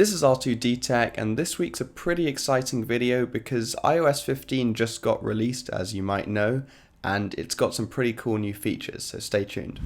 This is R2D Tech, and this week's a pretty exciting video because iOS 15 just got released, as you might know, and it's got some pretty cool new features, so stay tuned.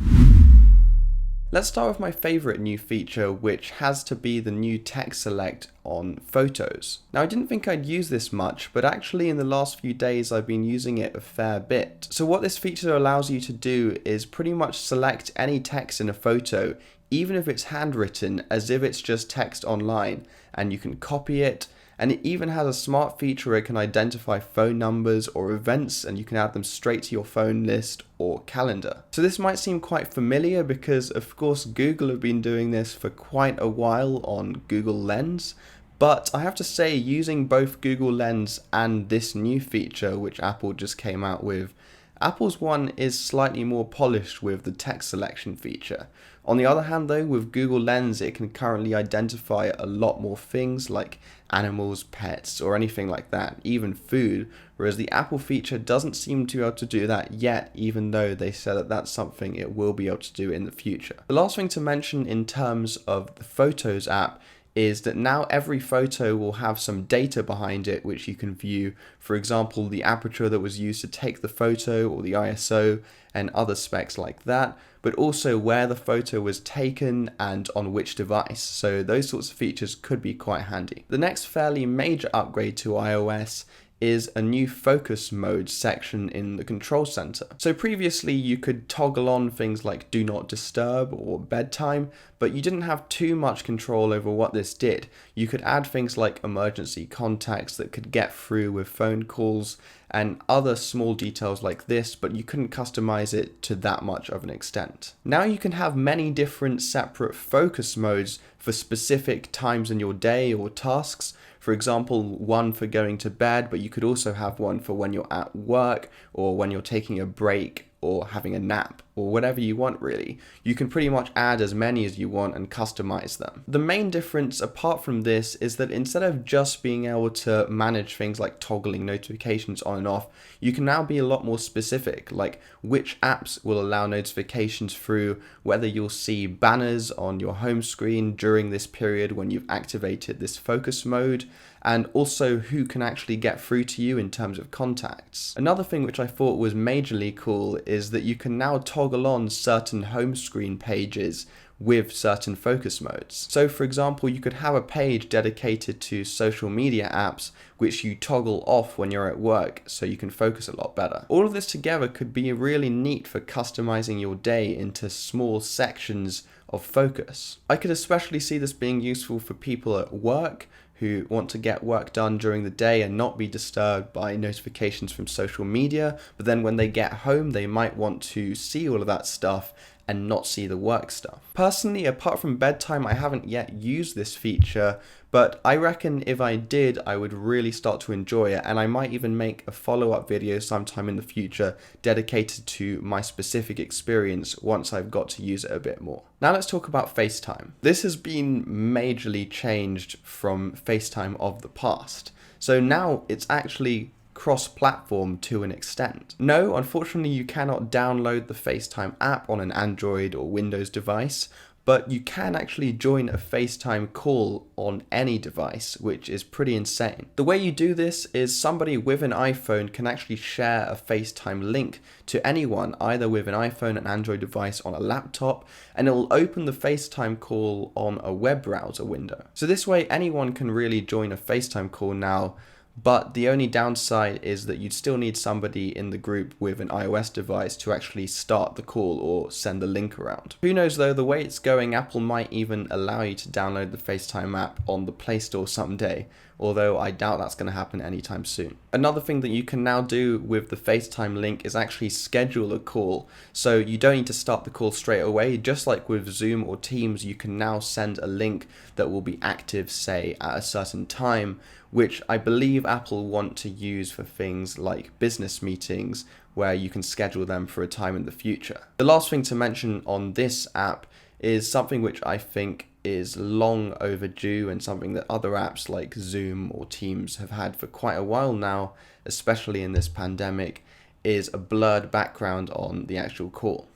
Let's start with my favorite new feature, which has to be the new text select on photos. Now, I didn't think I'd use this much, but actually in the last few days I've been using it a fair bit. So what this feature allows you to do is pretty much select any text in a photo, even if it's handwritten, as if it's just text online, and you can copy it. And it even has a smart feature where it can identify phone numbers or events, and you can add them straight to your phone list or calendar. So this might seem quite familiar because of course Google have been doing this for quite a while on Google Lens, but I have to say, using both Google Lens and this new feature which Apple just came out with, Apple's one is slightly more polished with the text selection feature. On the other hand though, with Google Lens it can currently identify a lot more things like animals, pets, or anything like that, even food, whereas the Apple feature doesn't seem to be able to do that yet, even though they said that that's something it will be able to do in the future. The last thing to mention in terms of the Photos app is that now every photo will have some data behind it which you can view. For example, the aperture that was used to take the photo, or the ISO, and other specs like that, but also where the photo was taken and on which device. So those sorts of features could be quite handy. The next fairly major upgrade to iOS is a new focus mode section in the control center. So previously you could toggle on things like do not disturb or bedtime, but you didn't have too much control over what this did. You could add things like emergency contacts that could get through with phone calls and other small details like this, but you couldn't customize it to that much of an extent. Now you can have many different separate focus modes for specific times in your day or tasks. For example, one for going to bed, but you could also have one for when you're at work or when you're taking a break or having a nap, or whatever you want really. You can pretty much add as many as you want and customize them. The main difference apart from this is that instead of just being able to manage things like toggling notifications on and off, you can now be a lot more specific, like which apps will allow notifications through, whether you'll see banners on your home screen during this period when you've activated this focus mode, and also who can actually get through to you in terms of contacts. Another thing which I thought was majorly cool is that you can now toggle on certain home screen pages with certain focus modes. So for example, you could have a page dedicated to social media apps which you toggle off when you're at work so you can focus a lot better. All of this together could be really neat for customizing your day into small sections of focus. I could especially see this being useful for people at work who want to get work done during the day and not be disturbed by notifications from social media, but then when they get home they might want to see all of that stuff and not see the work stuff. Personally, apart from bedtime, I haven't yet used this feature, but I reckon if I did, I would really start to enjoy it, and I might even make a follow-up video sometime in the future dedicated to my specific experience once I've got to use it a bit more. Now let's talk about FaceTime. This has been majorly changed from FaceTime of the past. So now it's actually cross-platform to an extent. No, unfortunately you cannot download the FaceTime app on an Android or Windows device, but you can actually join a FaceTime call on any device, which is pretty insane. The way you do this is somebody with an iPhone can actually share a FaceTime link to anyone, either with an iPhone, an Android device, on a laptop, and it will open the FaceTime call on a web browser window. So this way anyone can really join a FaceTime call now, but the only downside is that you'd still need somebody in the group with an iOS device to actually start the call or send the link around. Who knows though, the way it's going, Apple might even allow you to download the FaceTime app on the Play Store someday, although I doubt that's going to happen anytime soon. Another thing that you can now do with the FaceTime link is actually schedule a call. So you don't need to start the call straight away. Just like with Zoom or Teams, you can now send a link that will be active, say, at a certain time, which I believe Apple want to use for things like business meetings, where you can schedule them for a time in the future. The last thing to mention on this app is something which I think is long overdue, and something that other apps like Zoom or Teams have had for quite a while now, especially in this pandemic, is a blurred background on the actual call.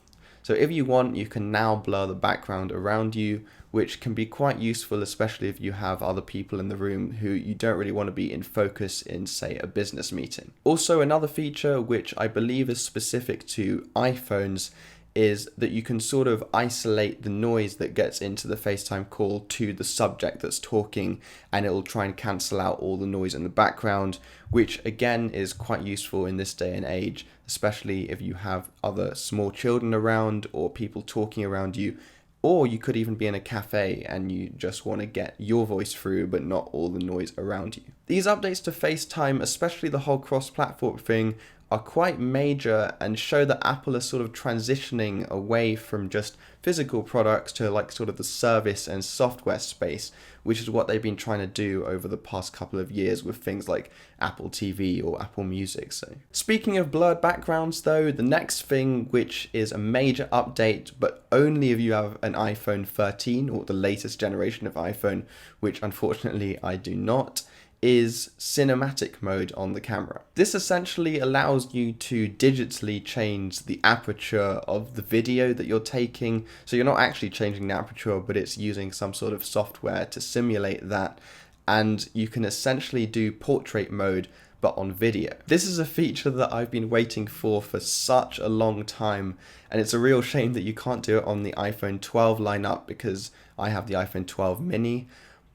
So if you want, you can now blur the background around you, which can be quite useful, especially if you have other people in the room who you don't really want to be in focus in, say, a business meeting. Also, another feature which I believe is specific to iPhones is that you can sort of isolate the noise that gets into the FaceTime call to the subject that's talking, and it will try and cancel out all the noise in the background, which again is quite useful in this day and age, especially if you have other small children around or people talking around you. Or you could even be in a cafe and you just want to get your voice through but not all the noise around you. These updates to FaceTime, especially the whole cross-platform thing, are quite major and show that Apple is sort of transitioning away from just physical products to like sort of the service and software space, which is what they've been trying to do over the past couple of years with things like Apple TV or Apple Music. So, speaking of blurred backgrounds though, the next thing, which is a major update, but only if you have an iPhone 13 or the latest generation of iPhone, which unfortunately I do not, is cinematic mode on the camera. This essentially allows you to digitally change the aperture of the video that you're taking. So you're not actually changing the aperture, but it's using some sort of software to simulate that. And you can essentially do portrait mode, but on video. This is a feature that I've been waiting for such a long time. And it's a real shame that you can't do it on the iPhone 12 lineup because I have the iPhone 12 mini.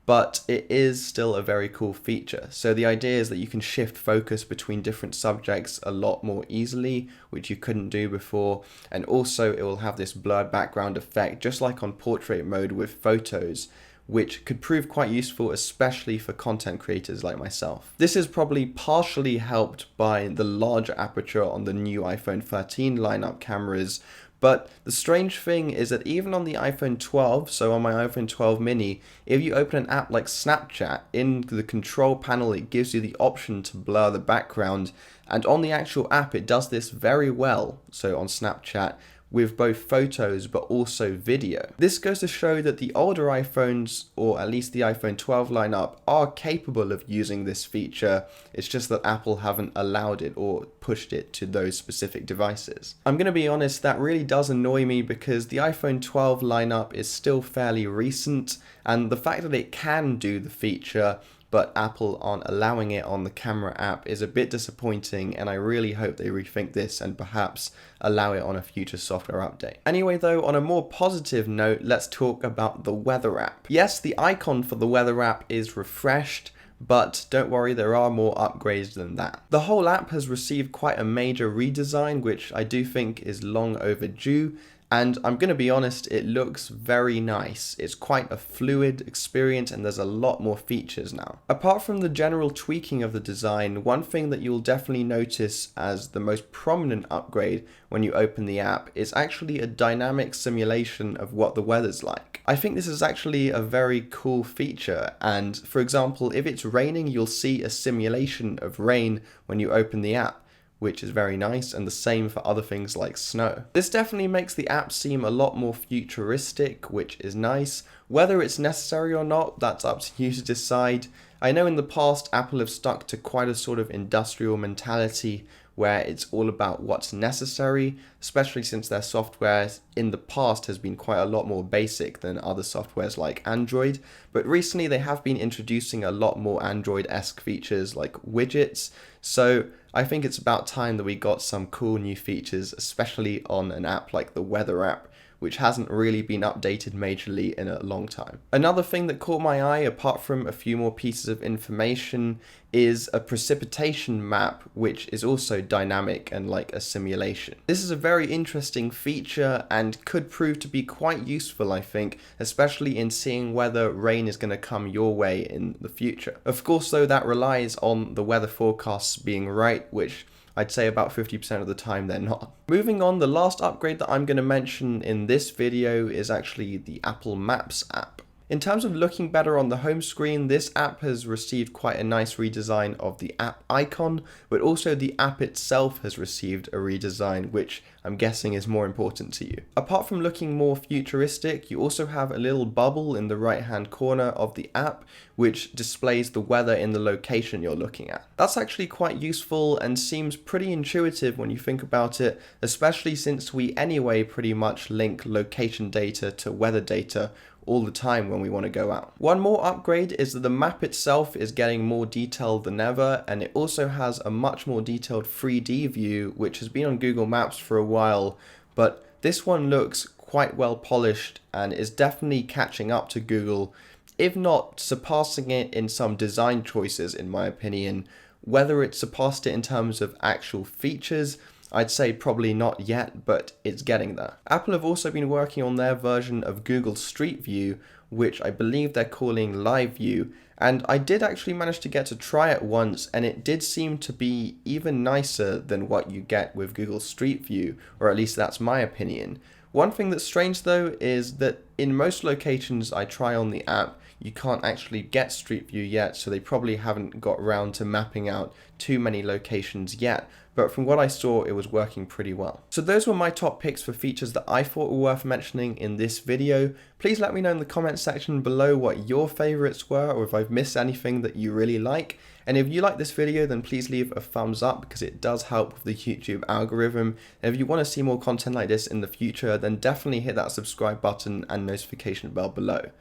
But it is still a very cool feature. So the idea is that you can shift focus between different subjects a lot more easily, which you couldn't do before. And also it will have this blurred background effect, just like on portrait mode with photos, which could prove quite useful, especially for content creators like myself. This is probably partially helped by the larger aperture on the new iPhone 13 lineup cameras. But the strange thing is that even on the iPhone 12, so on my iPhone 12 mini, if you open an app like Snapchat, in the control panel it gives you the option to blur the background, and on the actual app it does this very well, so on Snapchat, with both photos but also video. This goes to show that the older iPhones, or at least the iPhone 12 lineup, are capable of using this feature. It's just that Apple haven't allowed it or pushed it to those specific devices. I'm going to be honest, that really does annoy me because the iPhone 12 lineup is still fairly recent, and the fact that it can do the feature but Apple aren't allowing it on the camera app is a bit disappointing, and I really hope they rethink this and perhaps allow it on a future software update. Anyway though, on a more positive note, let's talk about the weather app. Yes, the icon for the weather app is refreshed, but don't worry, there are more upgrades than that. The whole app has received quite a major redesign, which I do think is long overdue. And I'm going to be honest, it looks very nice. It's quite a fluid experience and there's a lot more features now. Apart from the general tweaking of the design, one thing that you'll definitely notice as the most prominent upgrade when you open the app is actually a dynamic simulation of what the weather's like. I think this is actually a very cool feature, and for example, if it's raining, you'll see a simulation of rain when you open the app, which is very nice, and the same for other things like snow. This definitely makes the app seem a lot more futuristic, which is nice. Whether it's necessary or not, that's up to you to decide. I know in the past Apple have stuck to quite a sort of industrial mentality where it's all about what's necessary, especially since their software in the past has been quite a lot more basic than other softwares like Android. But recently they have been introducing a lot more Android-esque features like widgets. So I think it's about time that we got some cool new features, especially on an app like the weather app, which hasn't really been updated majorly in a long time. Another thing that caught my eye, apart from a few more pieces of information, is a precipitation map, which is also dynamic and like a simulation. This is a very interesting feature and could prove to be quite useful, I think, especially in seeing whether rain is going to come your way in the future. Of course, though, that relies on the weather forecasts being right, which I'd say about 50% of the time they're not. Moving on, the last upgrade that I'm going to mention in this video is actually the Apple Maps app. In terms of looking better on the home screen, this app has received quite a nice redesign of the app icon, but also the app itself has received a redesign, which I'm guessing is more important to you. Apart from looking more futuristic, you also have a little bubble in the right-hand corner of the app, which displays the weather in the location you're looking at. That's actually quite useful and seems pretty intuitive when you think about it, especially since we anyway pretty much link location data to weather data all the time when we want to go out. One more upgrade is that the map itself is getting more detailed than ever, and it also has a much more detailed 3D view, which has been on Google Maps for a while, but this one looks quite well polished and is definitely catching up to Google, if not surpassing it in some design choices in my opinion. Whether it surpassed it in terms of actual features, I'd say probably not yet, but it's getting there. Apple have also been working on their version of Google Street View, which I believe they're calling Live View, and I did actually manage to get to try it once, and it did seem to be even nicer than what you get with Google Street View, or at least that's my opinion. One thing that's strange though is that in most locations I try on the app, you can't actually get Street View yet, so they probably haven't got around to mapping out too many locations yet, but from what I saw, it was working pretty well. So those were my top picks for features that I thought were worth mentioning in this video. Please let me know in the comments section below what your favorites were, or if I've missed anything that you really like. And if you like this video, then please leave a thumbs up because it does help with the YouTube algorithm. And if you want to see more content like this in the future, then definitely hit that subscribe button and notification bell below.